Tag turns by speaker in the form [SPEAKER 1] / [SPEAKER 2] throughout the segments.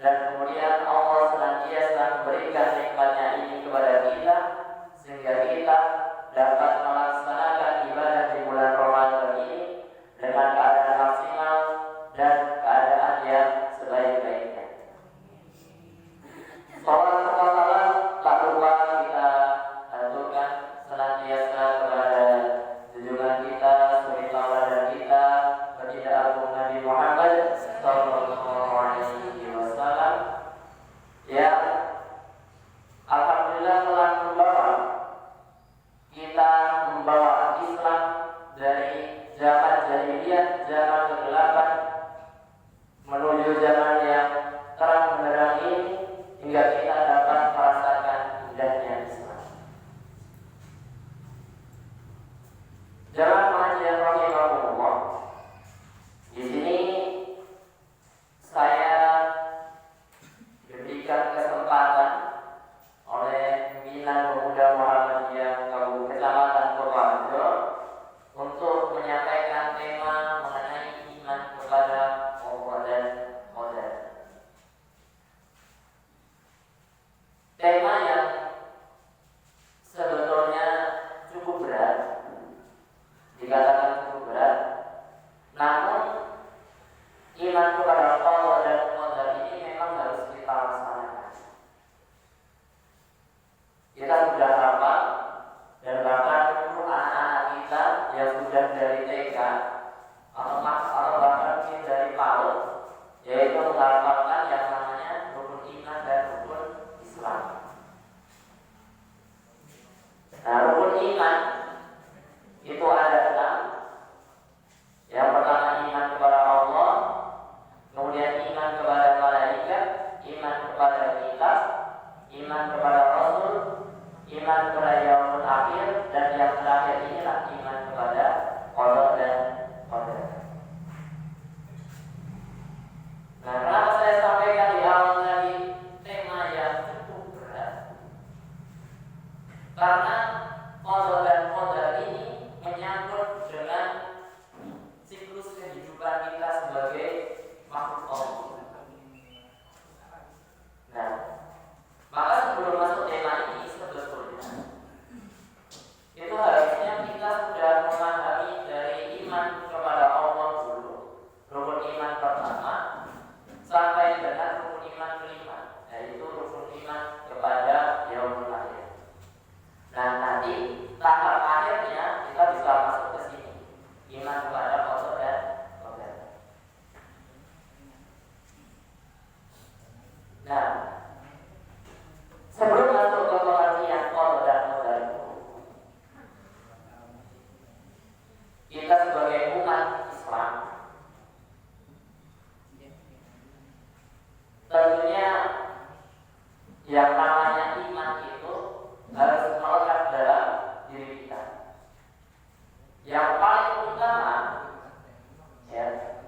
[SPEAKER 1] dan kemudian Allah senantiasa memberikan iman kepada Rasul, iman kepada yaumul akhir, dan yang terakhir inilah iman kepada qada dan qadar. Nah, kenapa saya sampaikan di awal tadi tema yang cukup berat? Karena qada dan qadar ini menyangkut dengan siklus kehidupan kita sebagai makhluk Allah. Nah, maka sebelum masuk tema ini sebetulnya itu harusnya kita sudah memahami dari iman kepada Allah dulu, rukun iman pertama sampai dengan rukun iman kelima, yaitu rukun iman kepada yaumul akhir. Nah, nanti tahap akhirnya kita bisa masuk ke sini, iman kepada qada dan qadar. Nah, sebelum masuk ke pengertian qada dan qadar itu, kita sebagai umat Islam tentunya yang namanya iman itu harus melekat dalam diri kita. Yang paling utama,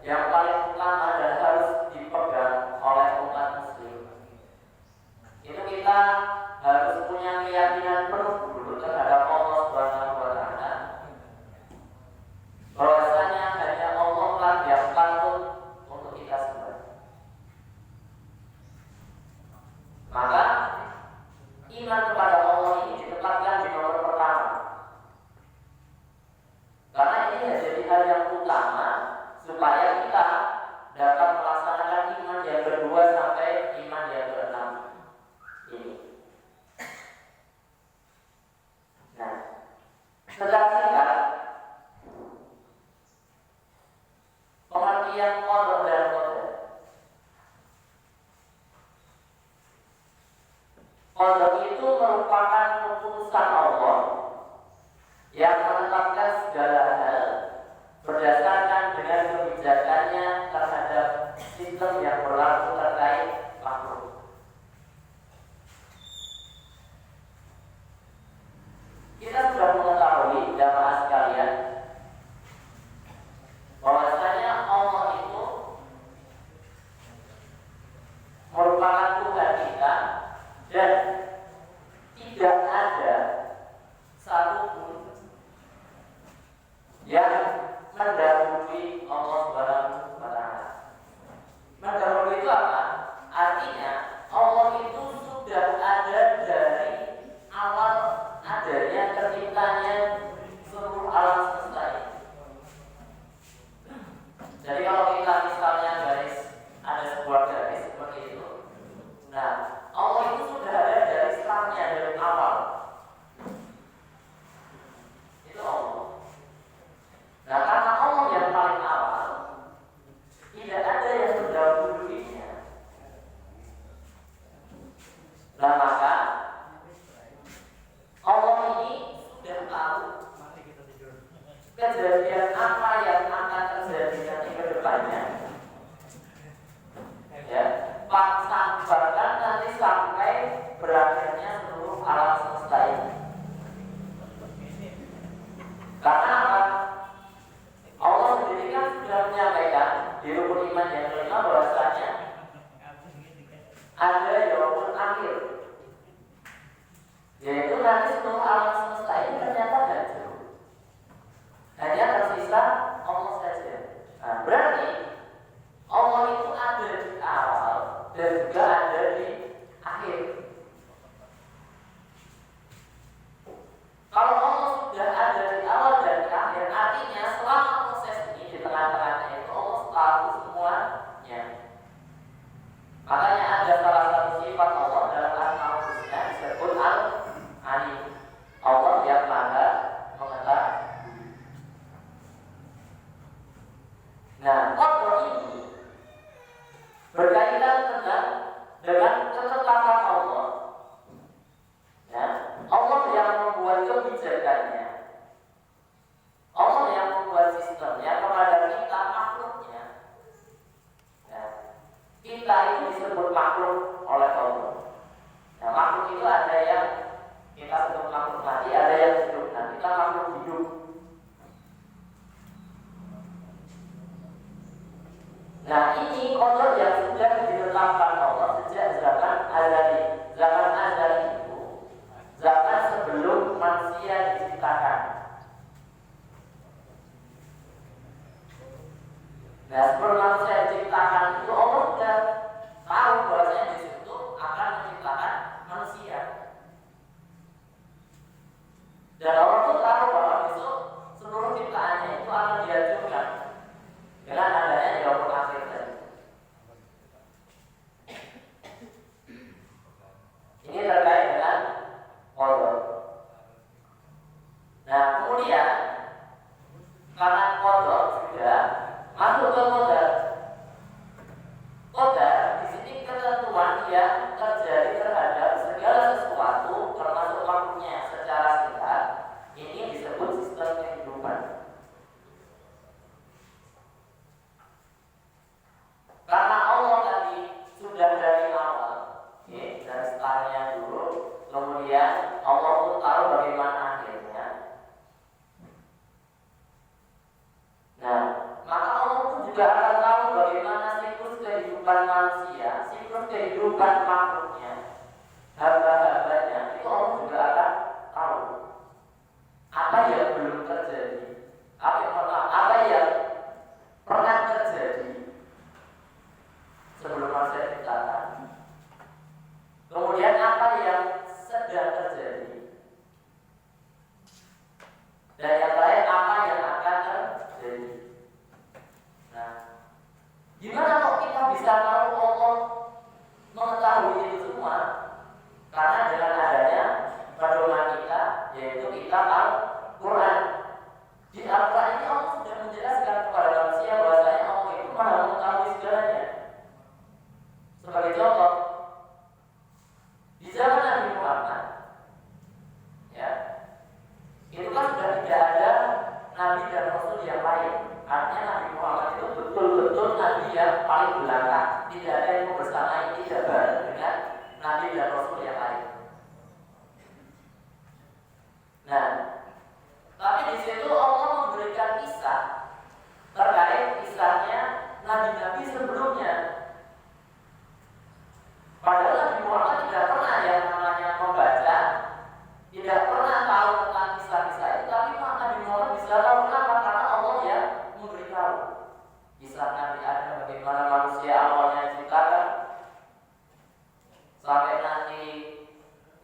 [SPEAKER 1] yang paling utama dan harus dipegang oleh umat Muslim itu kita harus punya keyakinan penuh dulu terhadap Allah Subhanahu wa Ta'ala, bahwasanya hanya Allah lah yang patut untuk kita sembah. Maka iman kepada Allah ini ditetapkan di nomor pertama, karena ini jadi hal yang utama supaya kita dapat melaksanakan iman yang kedua sampai iman yang keenam ini. Nah, secara singkat pengertian qada dan qadar. Qada itu merupakan keputusan Allah yang menetapkan segala hal berdasarkan dengan kebijakannya terhadap sistem yang berlaku terkait makhluk. Kita sudah mengetahui jamaah sekalian bahwasanya Allah itu merupakan Tuhan kita dan tidak ada satupun yang mendahului Allah Subhanahu wa Ta'ala. Mendahului itu apa? Artinya Allah itu sudah ada dari awal adanya terciptanya seluruh alam semesta ini. Jadi kalau kita misalnya garis, ada sebuah garis seperti itu. Nah, Allah itu sudah ada dari startnya, dari awal. Itu Allah. Nah, karena Allah yang paling awal, tidak ada yang mendahuluinya. Nah, maka Allah ini sudah tahu kejadian apa yang akan terjadi nanti ke depannya. Ya, bahkan nanti sampai berakhirnya seluruh alam semesta ini. Karena apa? Allah sendiri kan sudah menyampaikan di rukun iman yang kelima bahwasanya ada yaumul akhir, yaitu nanti seluruh alam semesta ini ternyata hancur, hanya tersisa Allah saja. Nah, berarti Allah itu ada di awal dan juga ada di akhir.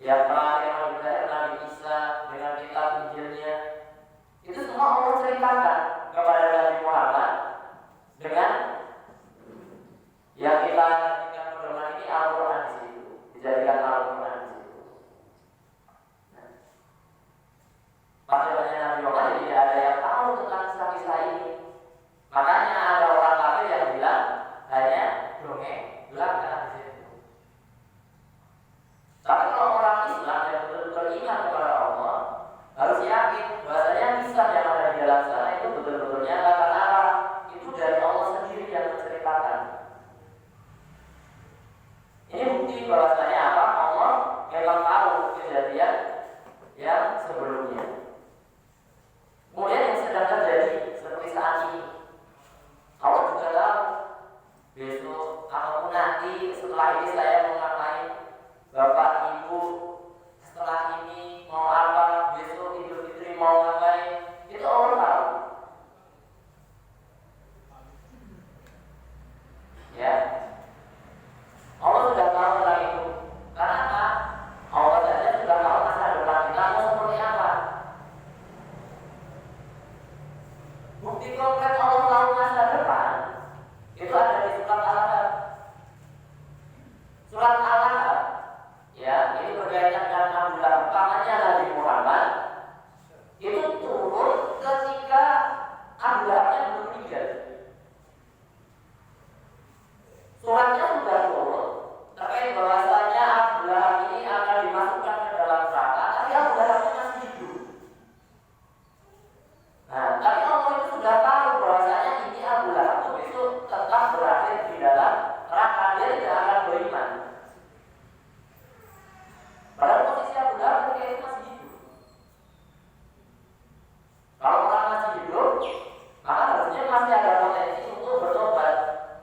[SPEAKER 1] yang pelatihan Ibrahim Nabi Isa dengan kitab Injilnya, itu semua Allah ceritakan kepada Nabi Muhammad dengan yang kita jadikan pedoman ini Al-Quran di situ, dijadikan Al-Quran di situ. Pas zamannya Nabi Muhammad jadi tidak ada yang tahu tentang kisah-kisah ini. Makanya ada orang kafir yang bilang hanya dongeng belaka di situ. Tapi kalau orang Islam yang betul-betul iman kepada Allah harus yakin bahwasanya kisah yang ada di dalam sana itu betul-betul nyata karena apa? Itu dari Allah sendiri yang menceritakan. Ini bukti bahwasanya apa? Allah memang tahu kejadian yang sebelumnya. Kemudian yang sedang terjadi seperti saat ini, Allah juga tahu besok ataupun nanti setelah ini saya mau ngapain, bapak ibu setelah ini mau apa, besok Idul Fitri mau ngapain, itu Allah tahu. Ya, Allah sudah tahu tentang itu. Karena apa? Allah saja sudah tahu masa depan kita mau seperti apa. Bukti konkret Allah tahu masa depan itu ada di surat Al-Ahzab. Surat Al-Ahzab, ya, ini berkaitan dengan Abu Lahab. Pamannya Nabi Muhammad itu turun ketika Abu Lahabnya belum meninggal. Suratnya sudah turun terkait bahwasanya Abu Lahab ini akan dimasukkan ke dalam neraka, tapi Abu Lahabnya masih hidup. Nah, tapi Allah itu sudah tahu bahwasanya ini Abu Lahab itu besok tetap berakhir di dalam neraka, dia tidak akan beriman. Padahal posisi Abu Lahab ketika itu masih hidup. Kalau orang masih hidup, maka harusnya masih ada potensi untuk bertobat,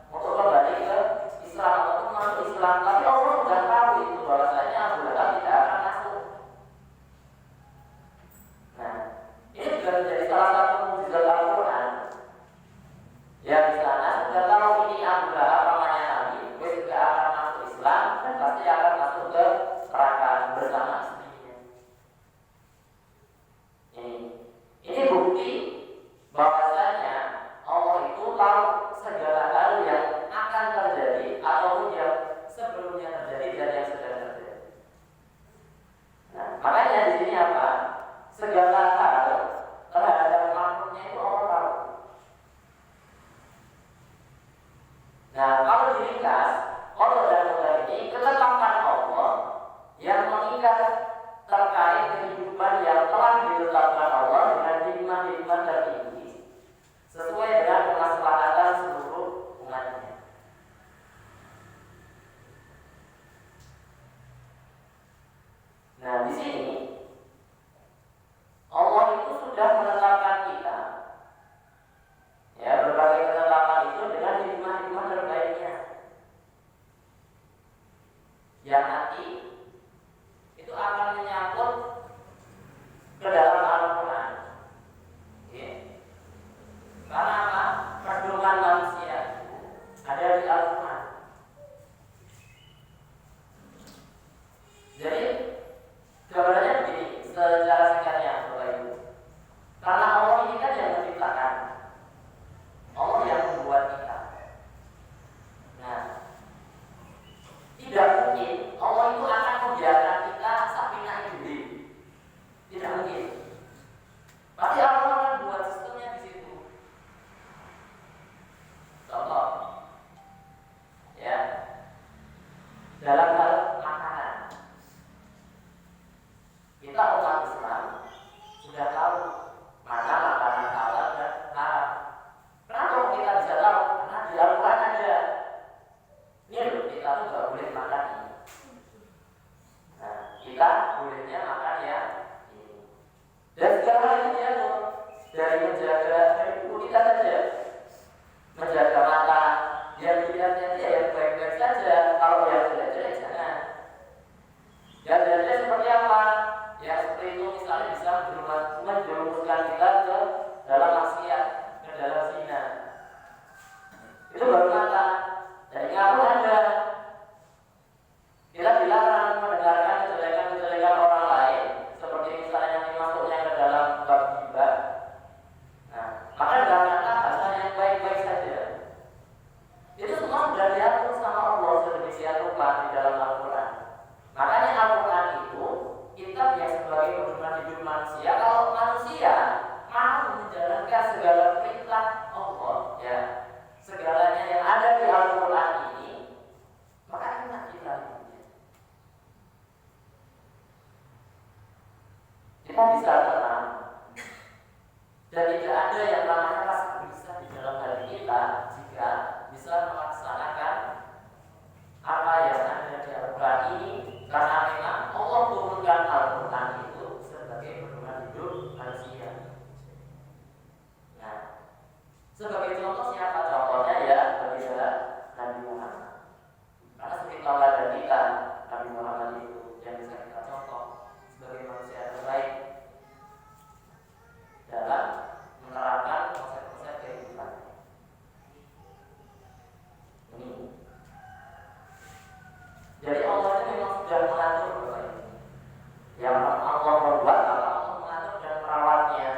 [SPEAKER 1] untuk kembali ke Islam ataupun masuk Islam. Tapi Allah sudah tahu itu bahwasanya Abu Lahab tidak akan masuk. Nah, ini juga menjadi salah satu mukjizat Al-Quran. Ya, di sana sudah tahu ini Abu Lahab pamannya Nabi, dia juga akan masuk Islam dan pasti akan masuk ke neraka bersama istrinya. Ini bukti bahwasanya Allah itu tahu segala hal yang akan terjadi ataupun yang sebelumnya terjadi dan yang sudah terjadi. Nah, makanya di sini apa? Segala hal terhadap makhluknya itu Allah tahu. Nah, kalau diringkas, Allah dan Tuhan ini ketetapan Allah yang mengikat terkait kehidupan yang telah ditetapkan Allah dengan hikmah-hikmah tertinggi sesuai dengan kemaslahatan seluruh umatnya. Nah, di sini Allah itu sudah menetapkan kita, ya, berbagai ketetapan itu dengan hikmah-hikmah terbaiknya yang nanti itu akan menyangkut ke dalam Al-Quran. Okay. Karena apa? Pedoman manusia ada di Al-Quran. Jadi gambarannya begini, secara singkatnya Bapak Ibu. Karena Allah ini kan yang menciptakan, Allah yang membuat kita. Nah, tidak mungkin Allah itu akan membiarkan kita sapina diri. Tidak mungkin. Pasti Allah akan buat sistemnya di situ. Contoh, ya, dalam hal makanan, kita umat Islam sudah tahu mana makanan halal dan haram. Kenapa kita bisa tahu? Karena di Al-Quran ada. Ini loh, kita tuh gak boleh makan ini. Nah, kita bolehnya makan ya ini. Dan segala ini diatur dari menjaga dari tubuh kita saja, menjaga mata, yang dilihatnya dia yang baik-baik saja. Kalau yang jelek-jelek jangan. Yang jelek seperti apa? Ya seperti itu, misalnya bisa menjerumuskan kita ke dalam maksiat, ke dalam zina. Itu baru mata. Jadi ngapain ada? Kita dilarang mendengarkan kejelekan-kejelekan kita bisa tenang. Dan tidak ada yang namanya rasa gelisah di dalam hati kita jika bisa melaksanakan apa yang ada di Al-Quran ini, karena memang Allah turunkan Al-Quran itu sebagai pedoman hidup manusia. Nah, sebagai contoh siapa contohnya ya? Adalah Nabi Muhammad. Karena sebagai tauladan kita, Nabi Muhammad itu yang bisa kita contoh sebagai manusia terbaik dalam menerapkan konsep-konsep kehidupan. Ini. Jadi Allah itu memang sudah mengatur bahwa ini. Yang Allah membuat, Allah mengatur dan merawatnya.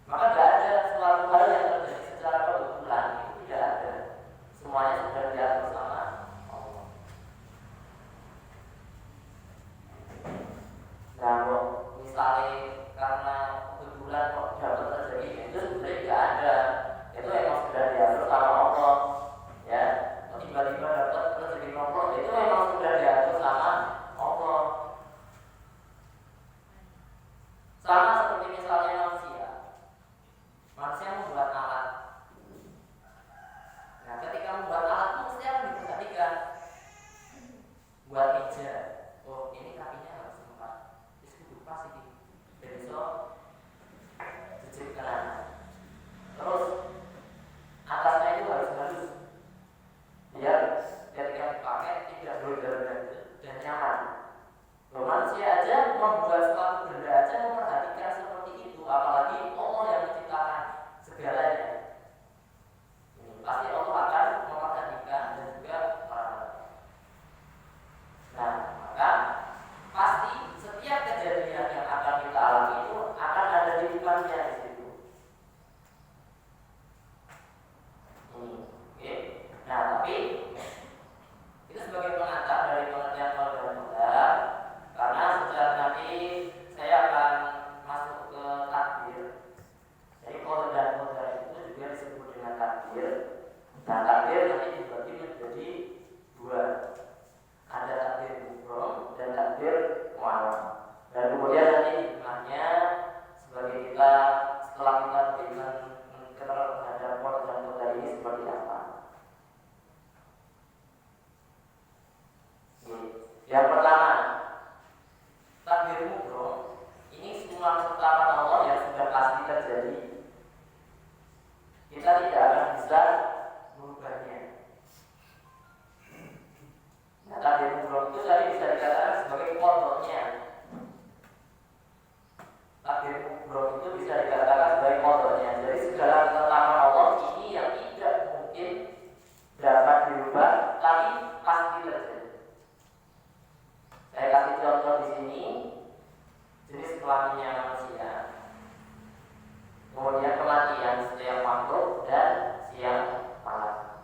[SPEAKER 1] Maka tidak ada suatu hal yang terjadi secara kebetulan, itu tidak ada. Semuanya sudah diatur sama Allah. Nah, misalnya karena kebetulan kok dapat terjadi itu sebenarnya tidak ada. Itu memang sudah diatur sama Allah. Ya, tiba-tiba dapat rezeki nomor itu memang sudah diatur sama Allah. Sama seperti misalnya manusia membuat alat. Nah, ketika membuat alat itu mesti akan diperhatikan. Buat meja, oh ini kakinya harus tempat. Itu pas ini. Besok jejak kanan. Terus atasnya itu harus halus. Biar ketika dipakai tidak berderet dan nyaman. Manusia aja membuat suatu benda aja memperhatikan seperti itu, apalagi Allah yang menciptakan segalanya. Pasti Allah akan memperhatikan dan juga merawat. Nah, maka pasti setiap kejadian yang akan kita alami itu akan ada hikmahnya di situ. Oke. Nah, tapi itu sebagai pengantar dari pengertian qadar dan qadar. Karena sejak nanti saya akan masuk ke takdir. Jadi qadar dan qadar itu juga disebut dengan takdir. Nah, takdir nanti dibagi menjadi dua. Ada takdir mubrom dan takdir mu'awam. Dan kemudian nanti hikmahnya sebagai kita setelah kita beriman terhadap qadar dan qadar ini seperti apa. Yang pertama, takdir mubrom ini semua ketetapan Allah yang sudah pasti terjadi. Kita tidak akan bisa merubahnya. Nah, takdir mubrom itu tadi bisa dikatakan sebagai kodoknya. Takdir mubrom itu bisa dikatakan sebagai kodoknya. Jadi segala ketetapan Allah ini yang tidak mungkin dapat dirubah, tapi pasti terjadi. Saya kasih contoh di sini jenis kelaminnya manusia, kemudian kematian setiap makhluk dan siang malam.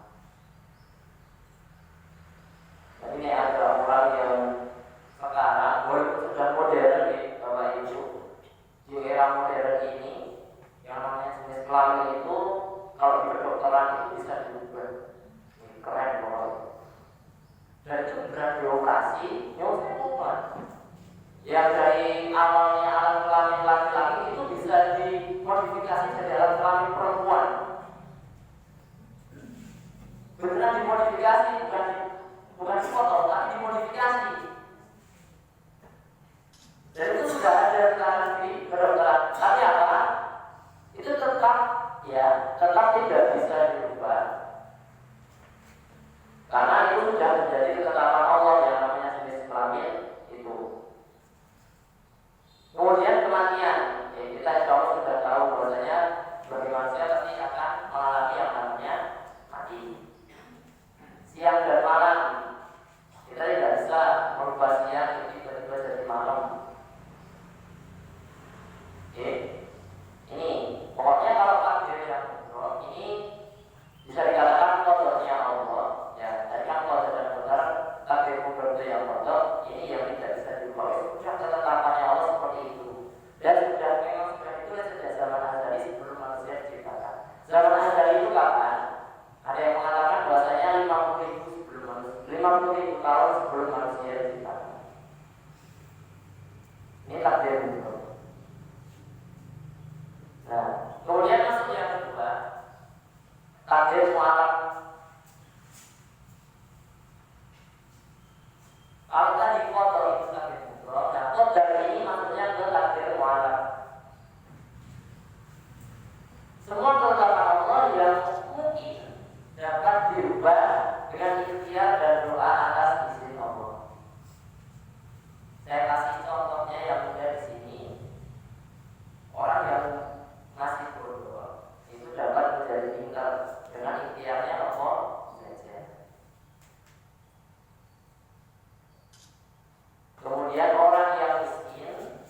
[SPEAKER 1] Jadi ini ada orang yang sekarang, walaupun sudah modern nih Bapak Ibu, di era modern ini yang namanya jenis kelamin itu kalau di kedokteran itu bisa diubah. Ini keren banget. Dan itu berat dioperasi, yang dari awalnya alat kelamin laki-laki itu bisa dimodifikasi jadi alat kelamin perempuan. Beneran dimodifikasi, bukan dipotong, tapi dimodifikasi. Dan itu sudah ada tangan di kedokteran. Tapi apa? Itu tetap tidak bisa dirubah. Karena itu sudah menjadi ketetapan Allah yang namanya jenis kelamin itu. Kemudian kematian, kita insya Allah sudah tahu bahwasanya bagi manusia pasti akan mengalami yang namanya mati. Siang dan malam, kita tidak bisa merubah siang tiba-tiba jadi malam. Oke, ini pokoknya kalau takdir yang ini qadar ini maksudnya ke takdir mu'alaf. Semua ketetapan Allah yang mungkin dapat dirubah dengan ikhtiar dan doa atas izin Allah. Saya kasih contohnya yang mudah di sini. Orang yang masih bodoh itu dapat menjadi pintar dengan ikhtiarnya Allah saja. Kemudian orang yang miskin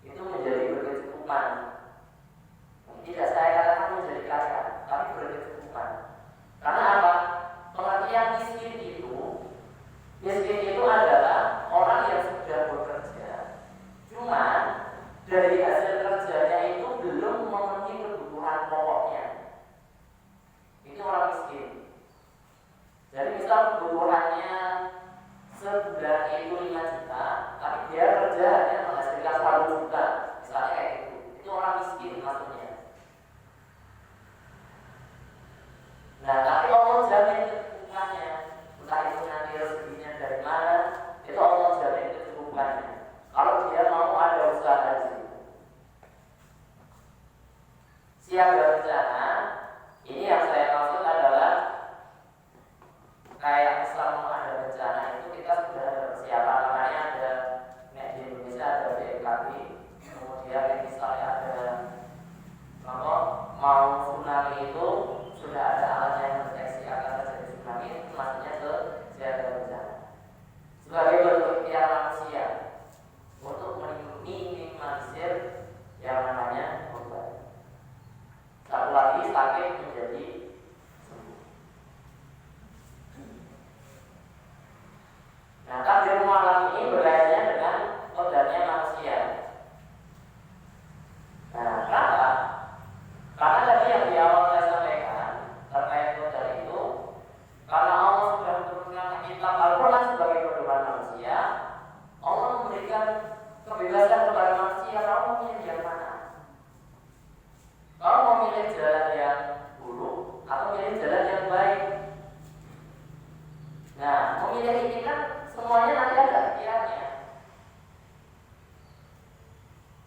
[SPEAKER 1] itu menjadi berkecukupan. Tidak saya katakan menjadi kaya, tapi berkecukupan. Karena apa? Pengertian miskin itu adalah orang yang sudah bekerja, cuma dari hasil kerjanya itu belum memenuhi kebutuhan pokoknya. Itu orang miskin. Jadi misal kebutuhannya sebulan itu 5 juta, tapi dia kerja hanya menghasilkan 1 juta, misalnya kayak gitu. Itu orang miskin maksudnya. Nah, tapi Allah jamin kecukupannya. Entah itu nanti rezekinya dari mana, itu Allah jamin kecukupannya. Kalau dia mau ada usaha di situ. Siaga bencana, ini yang saya maksud adalah kayak Islam ada bencana itu kita sudah ada persiapan. Makanya ada di Indonesia ada BMKG, kemudian misalnya ada mau tsunami itu sudah ada alat yang mendeteksi akan terjadi tsunami, itu maksudnya ke siaga bencana. Sebagai bentuk ikhtiar manusia untuk meminimalisir yang namanya korban. Satu lagi sakit menjadi sembuh. Nah, takdir mu'alaf ini berkaitannya dengan qadarnya manusia. Nah, kenapa? Karena tadi yang di awal saya sampaikan terkait qadar itu, karena Allah sudah menurunkan kitab Al-Quran sebagai pedoman manusia, Allah memberikan kebebasan kepada manusia. Kamu memilih yang mana? Kamu mau milih jalan yang buruk atau milih jalan yang baik? Nah, memilih ini kan semuanya nanti ada ikhtiarnya.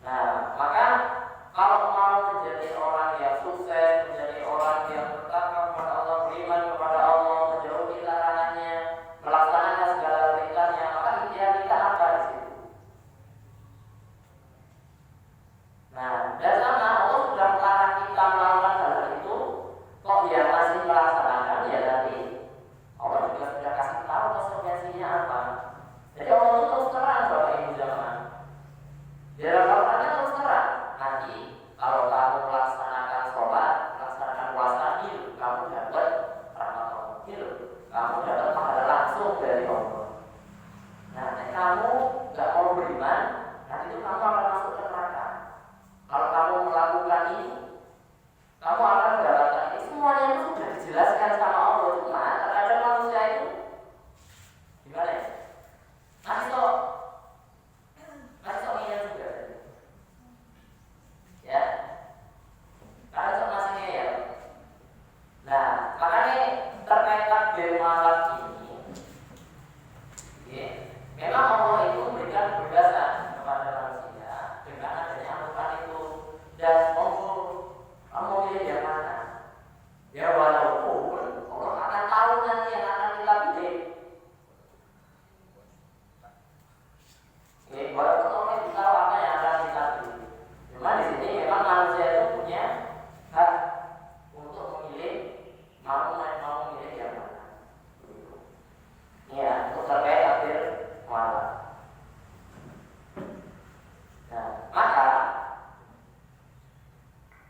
[SPEAKER 1] Nah, maka kalau mau menjadi orang yang sukses, menjadi orang yang bertakwa kepada Allah, beriman kepada Allah, menjauhi larangannya, melaksanakan segala perintahnya, maka ikhtiar kita apa di situ? Nah, dan sama Allah sudah melarang kita melakukan hal itu, kok dia masih melaksanakan, ya nanti Allah juga sudah kasih tahu konsekuensinya apa. Jadi Allah itu terus terang Bapak Ibu jamaah. Di dalam Al-Quran terus terang. Nanti kalau kamu melaksanakan sholat, melaksanakan puasa, kamu dapat rahmat Allah. Kamu dapat pahala langsung dari Allah. Nah, kamu gak mau beriman, nanti itu kamu akan masuk ke neraka. Kalau kamu melakukan ini, kamu akan mendapatkan ini. Semuanya itu sudah dijelaskan sama Allah. Cuma terkadang manusia itu gimana ya? Masih sok ingin juga. Ya, karena sok masih ngeyel. Nah, makanya terkait takdir mu'alaf ini, ya, memang Allah itu memberikan kebebasan kepada manusia dengan adanya Al-Quran itu. Dan kamu pilih yang mana? Ya walaupun Allah akan tahu nanti yang akan kita pilih. Ya, walaupun Allah itu tahu apa yang akan kita pilih. Cuma di sini memang manusia itu punya hak untuk memilih mau memilih yang mana. Ya, untuk terkait takdir mu'alaf. Nah, maka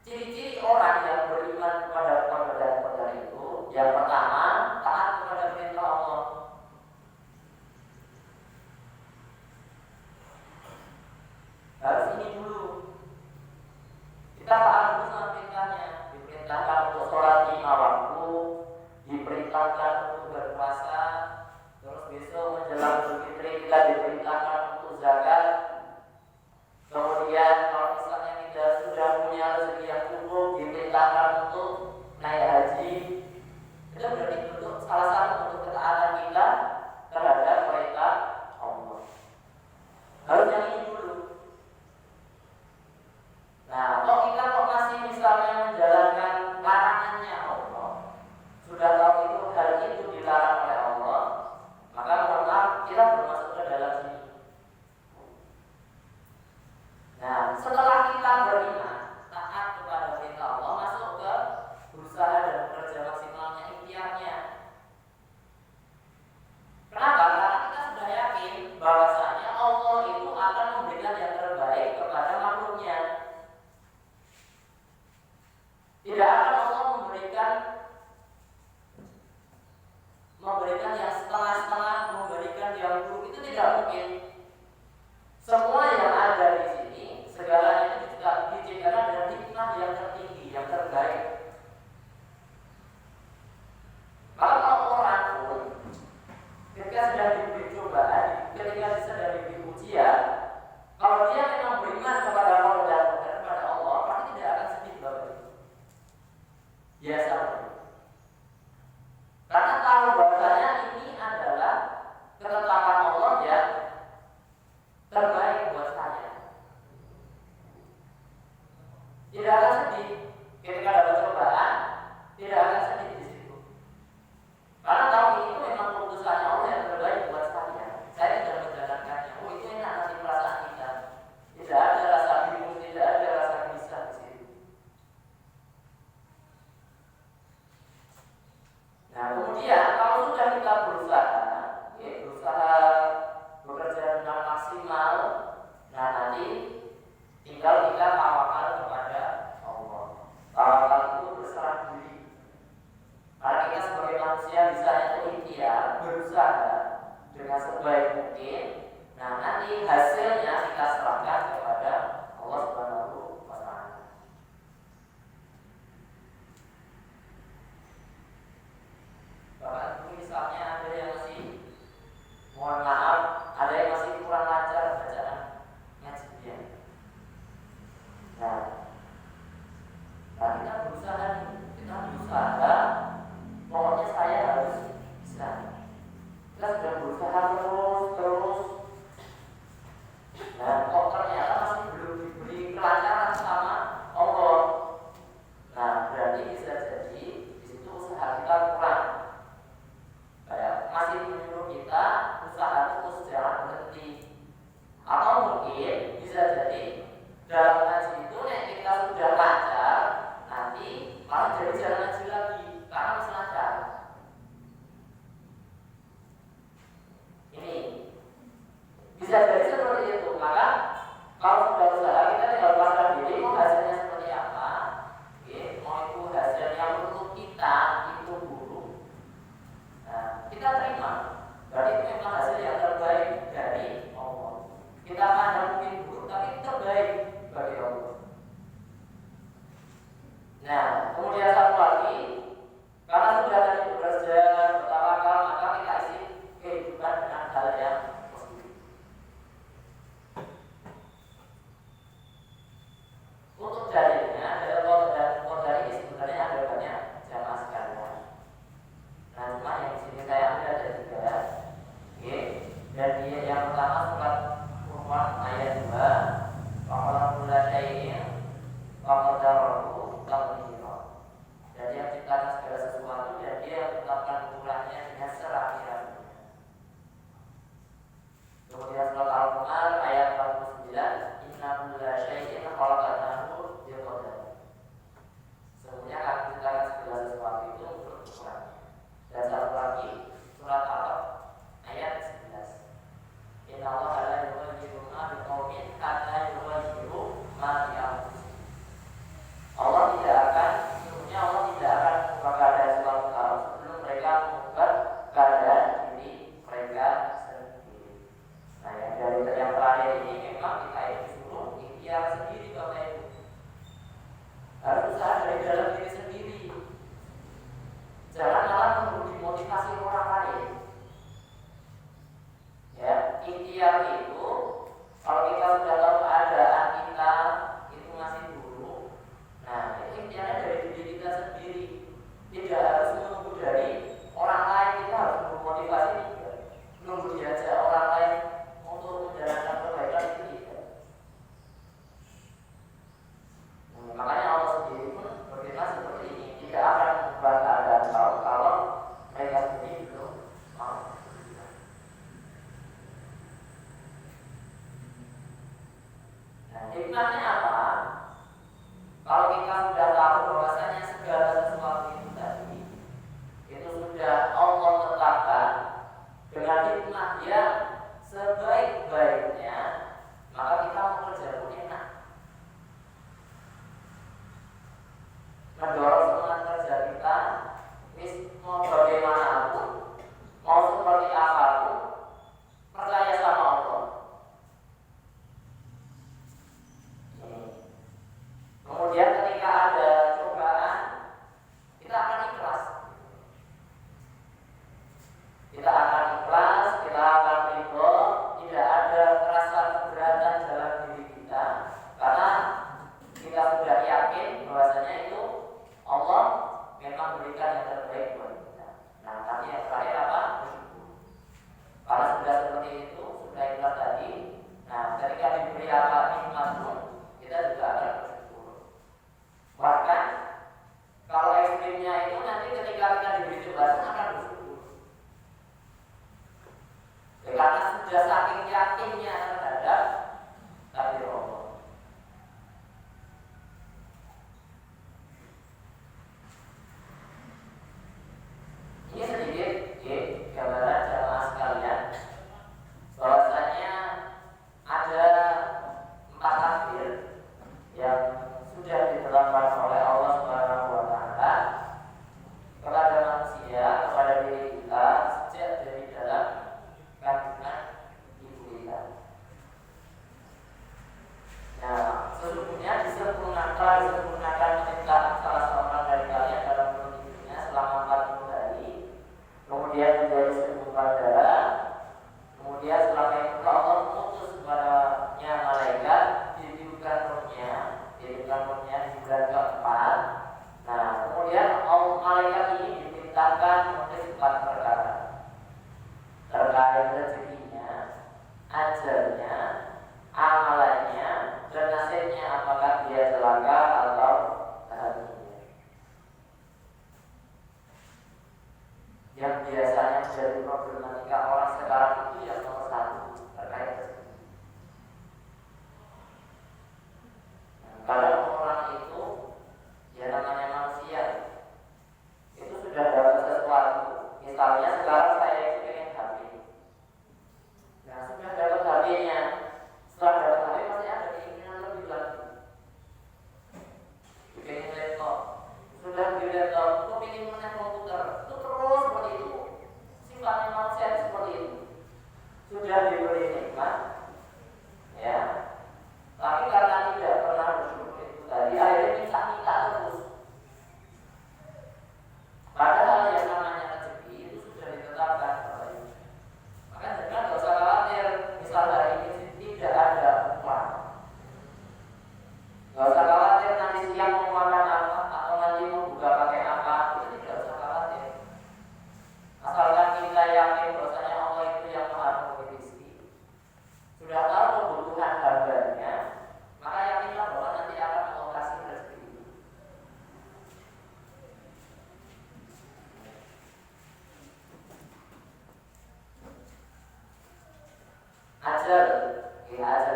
[SPEAKER 1] ciri-ciri orang yang beriman kepada qadar itu, yang pertama taat kepada perintah Allah. Harus ini dulu. Kita taat dulu sama perintahnya. Diperintahkan untuk sholat 5 waktu, diperintahkan untuk berpuasa, terus besok menjelang Idul Fitri kita diperintahkan untuk zakat. Kemudian kalau misalnya kita sudah punya rezeki yang cukup, diperintahkan untuk naik haji. Itu berarti bentuk salah satu bentuk ketaatan kita terhadap perintah Allah. Harusnya hasilnya kita serahkan kepada Allah Subhanahu wa Ta'ala. Bahkan misalnya ada yang masih, mohon maaf, ada yang masih kurang lancar bacaan ngajinya. Nah, kita berusaha nih, pokoknya saya harus bisa. Kita sudah berusaha terus. Nah, kok ternyata masih belum diberi kelancaran sama Allah. Nah, berarti bisa jadi di situ usaha kita kurang. Kayak masih menyuruh kita usaha terus jangan berhenti. Atau mungkin bisa jadi dalam ngaji itu kita sudah lancar, nanti malah jadi jalan ngaji lagi karena masih lancar. Ini bisa jadi seperti itu. Maka kalau sudah usaha kita tinggal pasrah diri, mau hasilnya seperti apa, mau itu hasil yang menurut kita itu buruk, nah, kita terima. Berarti itu memang hasil yang terbaik dari Allah. Kita pandang mungkin buruk, tapi terbaik bagi Allah. Nah, kemudian satu lagi, karena sudah tadi bekerja, bertawakal, maka kita isi kehidupan dengan hal yang positif. Untuk dalilnya, dari ini sebenarnya ada banyak jamaah sekalian. Nah, cuma yang di sini saya ambil ada 3. Dan dia yang pertama surat Luqman ayat 2. Qala kullu syai'in faqadarahu taqdira. Dan dia menciptakan segala sesuatu dan dia menetapkan ukurannya dengan serakir-rakirnya. Kemudian surat Al-Qamar ayat 49, inna kulla syai'in khalaqnahu biqadar. Semuanya akan menciptakan segala sesuatu itu untuk ukurannya. Dan satu lagi surat Al-Araf ayat 11. Inna Allaha la yughayyiru ma biqaumin hatta yughayyiru ma bi anfusihim. Allah tidak akan mengubah keadaan suatu kaum sebelum mereka mengubah keadaan diri mereka sendiri. Nah, yang terakhir ini memang kita disuruh ikhtiar sendiri Bapak Ibu. Harus usaha dari dalam diri sendiri. Jangan malah menunggu dimotivasi orang lain. Ya, ikhtiar itu kalau kita sudah tahu keadaan kita itu masih buruk, nah itu ikhtiarnya dari diri kita sendiri. Tidak harus menunggu dari orang lain. Kita harus memotivasi juga. Menunggu diajak orang lain untuk menjalankan kebaikan itu tidak. Makanya Allah sendiri pun berfirman seperti ini, tidak akan mengubah keadaan kalau mereka sendiri belum mau. Nah, hikmahnya apa? Kalau kita sudah tahu bahwasanya segala sesuatu itu tadi itu sudah Allah tetapkan dengan hikmah yang sebaik-baiknya, maka kita bekerja pun enak. Mendorong semangat kerja kita, mau bagaimanapun, mau seperti apapun, percaya sama Allah. Kemudian ketika ada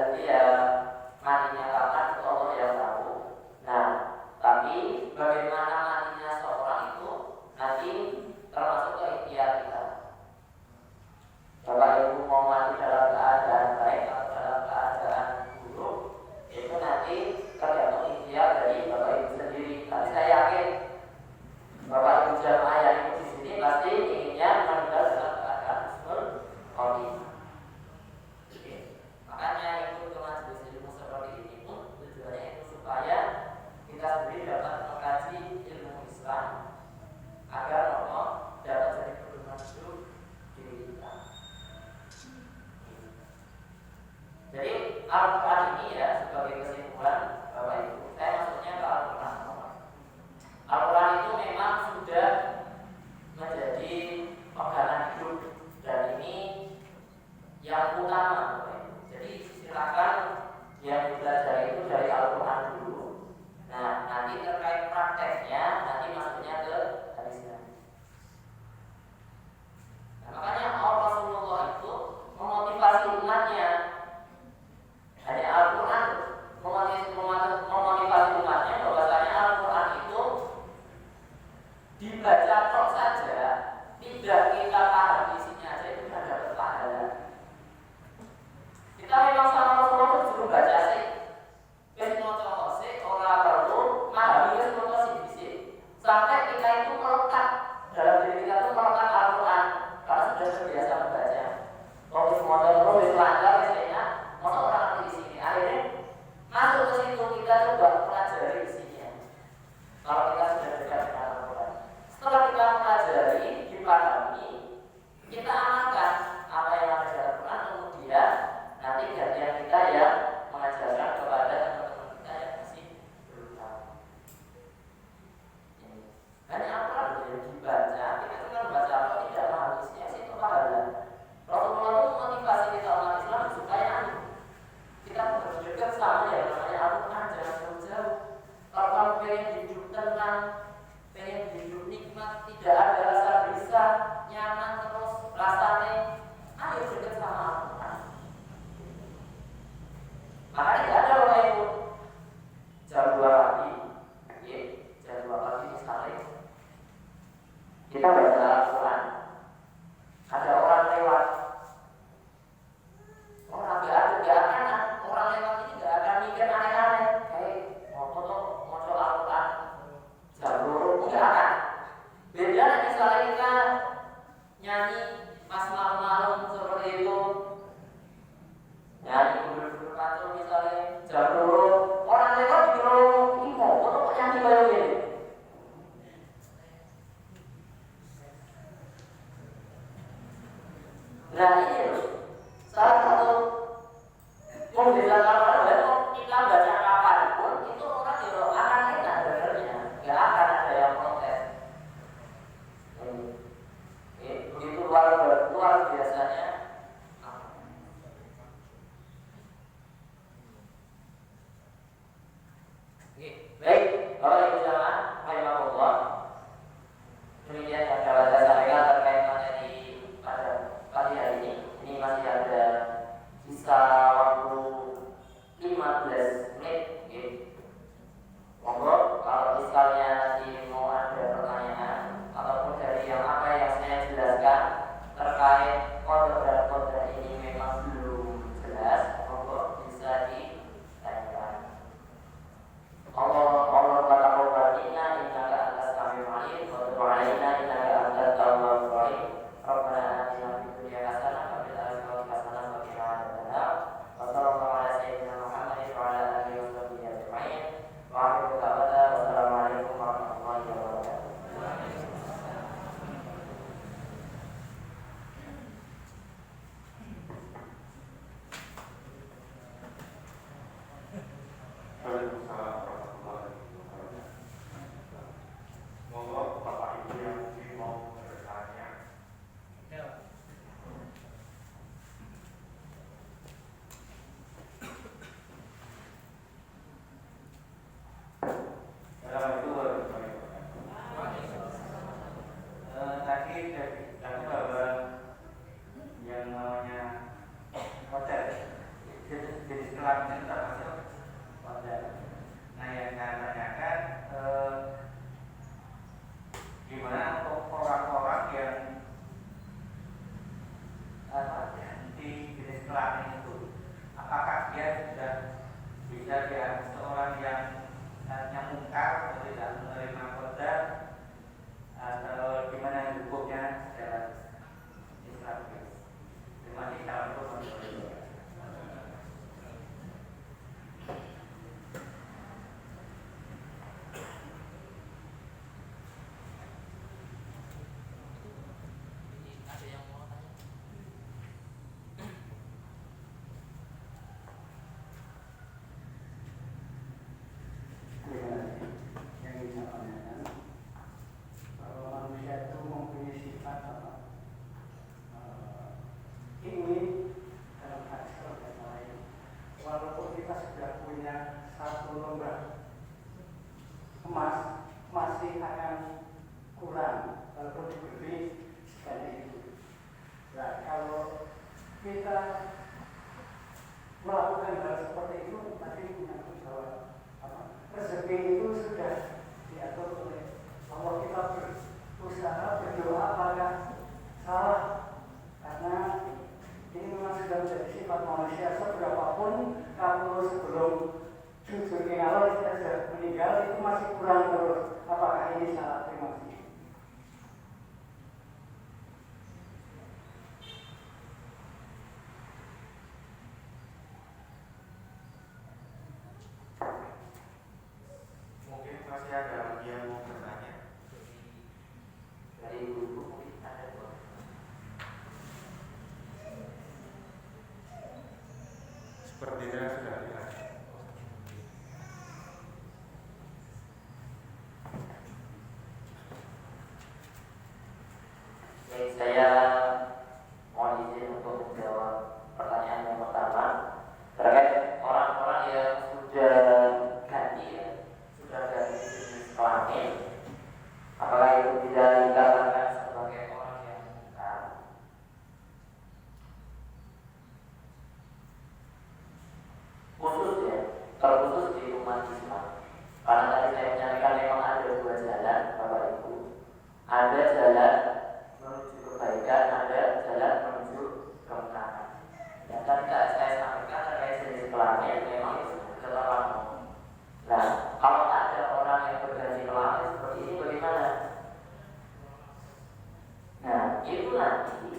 [SPEAKER 1] jadi ya matinya kapan itu Allah yang tahu. Nah, tapi bagaimana matinya seorang itu nanti termasuk ke ikhtiar kita. Bapak Ibu mau mati dalam keadaan baik atau dalam keadaan buruk, itu nanti tergantung ikhtiar dari Bapak Ibu sendiri. Tapi saya yakin Bapak Ibu jamaah yang ikut di sini pasti inginnya meninggal dalam keadaan husnul khotimah. Makanya ikut ke majelis ilmu seperti ini pun tujuannya itu supaya kita sendiri dapat mengkaji ilmu Islam agar Allah dapat jadi pedoman hidup diri kita. Jadi Al-Quran ini ya sebagai kesimpulan Bapak Ibu, saya maksudnya ke Al-Quran. Al-Quran itu memang sudah menjadi pegangan hidup dan ini yang utama Bapak Ibu. Jadi silakan yang dipelajari itu dari Al-Quran dulu. Nah, nanti terkait prakteknya nanti masuknya ke hadis Nabi. Nah, makanya Rasulullah itu memotivasi umatnya. Hanya Al-Quran memotivasi umatnya bahwasanya Al-Quran itu dibaca tok saja, tidak kita paham isinya aja itu sudah dapat pahala. Kita memang sama Rasulullah itu suruh baca sih, wis maca sih, ora perlu memahami wis maca sih. Sampai kita itu melekat dalam diri kita itu melekat Al-Quran karena sudah terbiasa membaca. Kalau wis maca terus wis lancar wis enak, masa orang nanti di sini. Akhirnya masuk ke situ kita coba pelajari isinya. Kalau kita sudah dekat dengan Al-Quran, setelah kita pelajari, dipahami, kita amalkan apa yang ada di Al-Quran, kemudian nanti gantian kita yang mengajarkan kepada teman-teman kita yang masih belum tahu. Hanya Al-Quran yang dibaca, kita cuma baca atau tidak paham isinya, itu pahala. Rasulullah itu motivasi kita umat Islam supaya kita berdekat sama yang namanya Al-Quran, jangan jauh-jauh. Kalau kamu pengen hidup tenang, pengen hidup nikmat, tidak ada rasa gelisah, nyaman terus rasanya, ayo dekat sama Al-Quran. Makanya tidak ada Bapak Ibu jam 2 pagi, jam 2 pagi misalnya kita baca Al-Quran, ada orang lewat. Orang nggak akan orang lewat ini nggak akan mikir aneh-aneh kayak mau Al-Quran jam 2 nggak akan. Beda misalnya kita nyanyi pas malam-malam seperti itu, nyanyi dulu patung misalnya jam 2 orang lewat juga ini mau kok nyanyi kayak gini. Nah ini loh salah satu membedakan orang dan kita baca kapanpun itu orang ya akan enak dengarnya, nggak akan ada yang protes. Begitu luar biasanya. Baik, Bapak Ibu jamaah, rahimahullah. Demikian yang dapat saya sampaikan terkait materi pada pagi hari ini. Ini masih ada sisa waktu 15 menit. Monggo kalau misalnya nanti mau ada pertanyaan ataupun dari yang apa yang saya jelaskan terkait kode dan kode ini memang belum jelas, monggo bisa ditanyakan. Allah
[SPEAKER 2] kelaminnya termasuk wajar. Nah yang saya tanyakan gimana untuk orang-orang yang ganti jenis kelamin itu, apakah dia sudah bisa dia seorang yang mungkar atau tidak menerima kodar, atau gimana hukumnya secara Islam? Terima kasih. Assalamualaikum. Sepertinya sudah jelas.
[SPEAKER 1] Baik, saya mohon izin untuk menjawab pertanyaan yang pertama terkait orang-orang yang sudah ganti jenis kelamin, apakah itu bisa dikatakan sebagai orang yang mungkar? Khusus ya, terkhusus di umat Islam. Karena tadi saya menyampaikan memang ada dua jalan, Bapak Ibu. Ada jalan menuju kebaikan, ada jalan menuju kemungkaran. Dan tadi saya sampaikan terkait jenis kelamin memang itu ketetapan. Nah, kalau ada orang yang berganti kelamin seperti ini bagaimana? Nah, itu nanti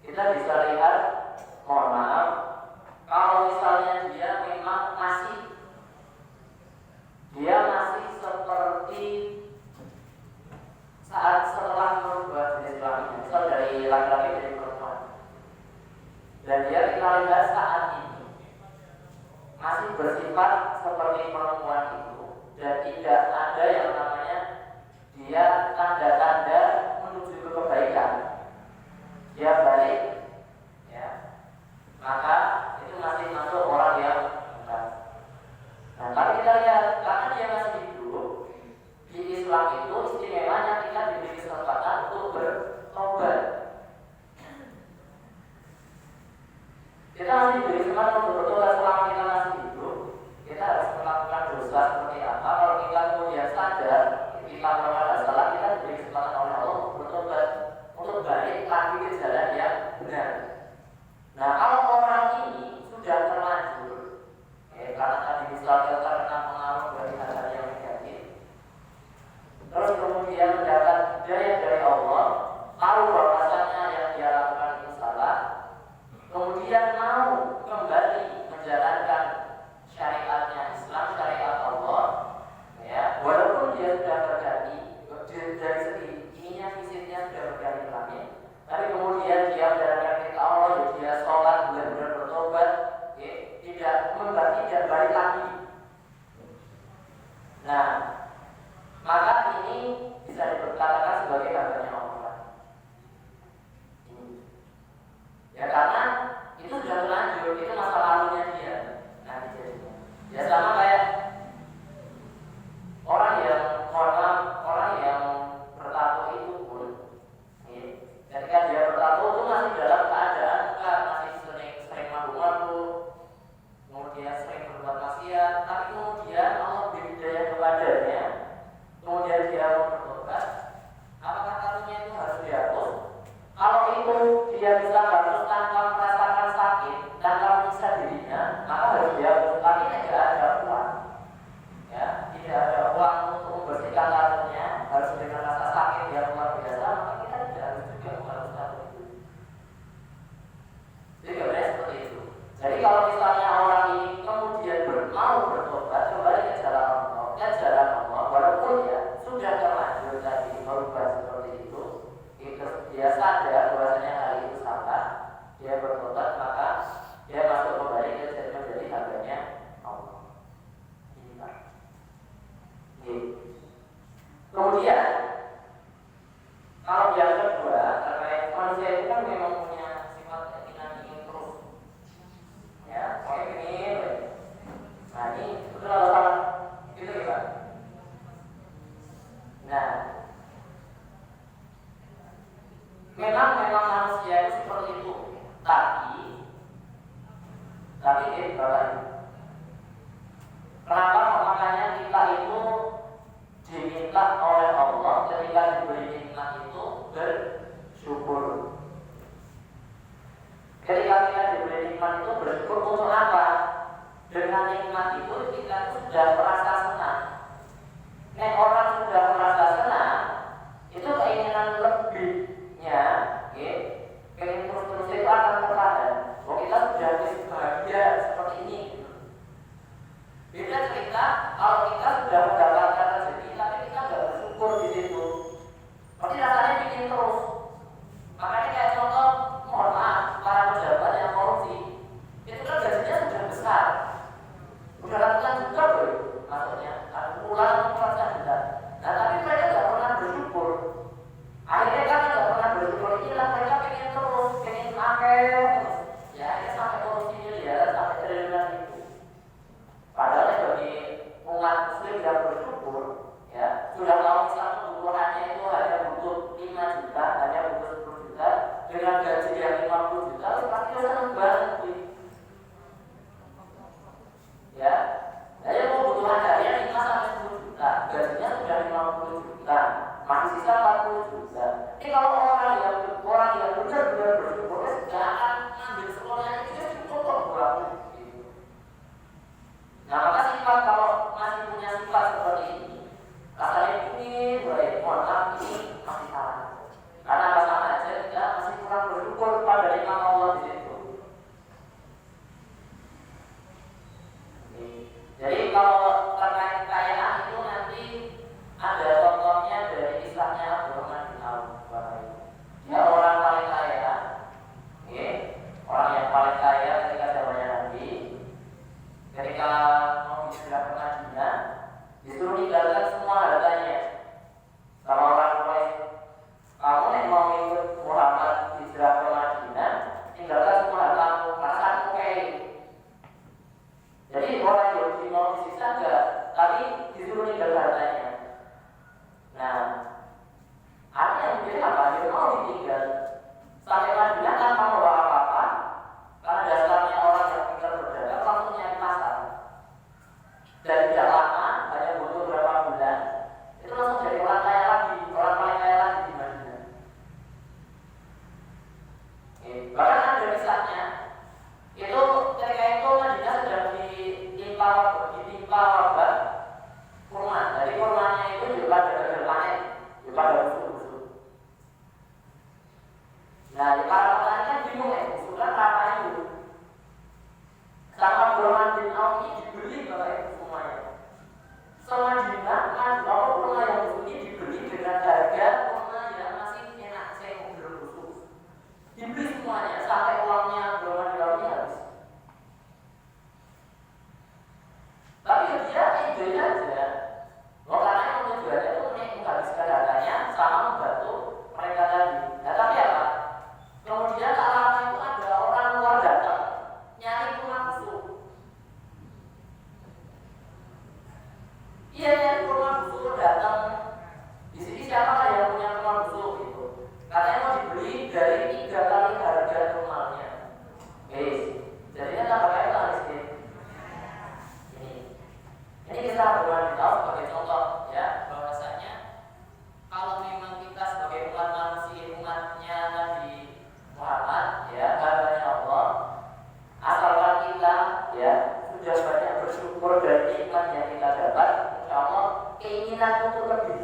[SPEAKER 1] kita bisa lihat, mohon maaf, kalau misalnya dia memang masih seperti saat setelah merubah jenis kelamin, misal dari laki-laki jadi perempuan, dan dia kita lihat saat ini masih bersifat seperti perempuan itu, dan tidak ada yang namanya dia tanda-tanda menuju ke kebaikan, dia balik, ya, maka itu masih masuk orang yang bukan. Nah, kalau kita lihat, karena dia masih hidup di Islam itu istimewanya kita diberi kesempatan untuk bertobat. Kita masih diberi kesempatan untuk bertobat selama kita masih hidup. Kita harus melakukan dosa seperti apa. Kalau kita kemudian sadar kita melakukan salah, kita diberi kesempatan oleh Allah untuk bertobat, untuk balik lagi ke jalan yang benar. Nah, kalau orang ini sudah dirinya, maka harus dia tapi tidak ada uang, ya, tidak ada uang untuk membersihkan kartunya, harus dengan rasa sakit yang luar biasa, maka kita tidak harus juga melakukan itu. Jadi gambarnya seperti itu. Jadi kalau misalnya orang ini kemudian mau bertobat kembali ke jalan Allah, walaupun ya sudah terlanjur tadi berubah seperti itu dia sadar bahwasanya hal itu salah, dia bertobat, maka dia masuk kembali ke jalan menjadi hambanya Allah. Ini Pak. Kemudian kalau yang kedua terkait manusia itu kan memang punya sifat keinginan ingin terus, ya, ingin. Nah ini betul atau salah? Itu gimana? Nah, memang manusia itu seperti itu, tapi dia berbalik. Kenapa? Makanya kita itu diminta oleh Allah ketika diberi nikmat itu bersyukur. Ketika kita diberi nikmat itu bersyukur untuk apa? Dengan nikmat itu kita sudah merasa senang. Nek orang sudah merasa senang, itu keinginan lebihnya, pengen terus-terus itu akan tertahan. Oh, kita sudah bahagia seperti ini. Beda cerita kalau kita sudah mendapatkan rezeki, tapi kita nggak bersyukur di situ. Pasti rasanya bikin terus. Makanya kayak contoh, mohon maaf, para pejabat yang korupsi, itu kan gajinya sudah besar, udah ratusan juta loh, maksudnya, puluhan ratusan juta. Nah, tapi mereka nggak pernah bersyukur. Akhirnya kan nggak pernah bersyukur, inilah mereka pengen terus, pengen pakai terus. Ya, ini sampai korupsi miliar, sampai triliunan itu. Padahal bagi umat muslim yang bersyukur, ya, sudah tahu Islam kebutuhannya itu hanya butuh 5 juta, hanya butuh 10 juta, dengan gaji yang 50 juta, pasti sudah senang banget. Ya, jadi kebutuhan harian 5 sampai 10 juta, gajinya sudah 50 juta, masih sisa 40 juta. Ini kalau orang yang benar-benar bersyukur, sudah akan ngambil semuanya itu cukup kok berapa. Nah, maka sifat kalau masih punya sifat seperti ini, rasanya ini boleh, mohon maaf, ini masih salah. Karena sama aja kita masih kurang bersyukur pada nikmat Allah di situ. Jadi kalau terkait kekayaan itu nanti ada contohnya dari kisahnya Abdurrahman bin Auf. Dia orang paling kaya, orang yang paling kaya ketika zamannya Nabi. Ketika mau hijrah ke Madinah, disuruh tinggalkan semua hartanya. Sama orang Quraisy, kamu yang mau ikut Muhammad hijrah ke Madinah, tinggalkan semua hartamu, karena kamu kaya. Jadi orang Yahudi mau disiksa enggak, tapi disuruh tinggalkan hartanya. Nah, ada yang mikir apa? Dia mau ditinggal sampai Madinah tanpa membawa apa-apa, karena dasarnya orang yang pintar berdagang langsung nyari pasar. Dan tidak lama, hanya butuh beberapa bulan, itu langsung jadi orang kaya lagi, orang paling kaya lagi di Madinah. Bahkan ada kisahnya, itu ketika itu Madinah sedang ditimpa wabah kurma. Jadi kurmanya itu juga gagal panen, juga ada musuh-musuh. Nah, para petani kan bingung musuh kan rapain dulu. Sama Abdurrahman bin Auf ini dibeli Bapak Ibu semuanya. Semadinah kurma yang ini dibeli dengan harga kurma yang masih enak, saya mau belum busuk. Dibeli semuanya sampai uangnya Abdurrahman bin Auf ini habis. Tapi dia ide aja. Karena yang tujuannya itu menghabiskan hartanya sama membantu mereka tadi. Nah, tapi apa? Kemudian tak lama itu ada orang luar datang nyari kurma busuk. Iya, nyari kurma busuk datang. Di sini siapa yang punya kurma busuk gitu? Katanya mau dibeli dari 3 kali harga normalnya. Jadinya tambah kaya lah di sini. Ini kita berbuat tahu sebagai contoh ya, bahwasanya kalau memang kita sebagai umat manusia, umatnya Nabi Muhammad ya, hambanya Allah, asalkan kita ya sudah banyak bersyukur dari nikmat yang kita dapat, insya Allah keinginan untuk lebih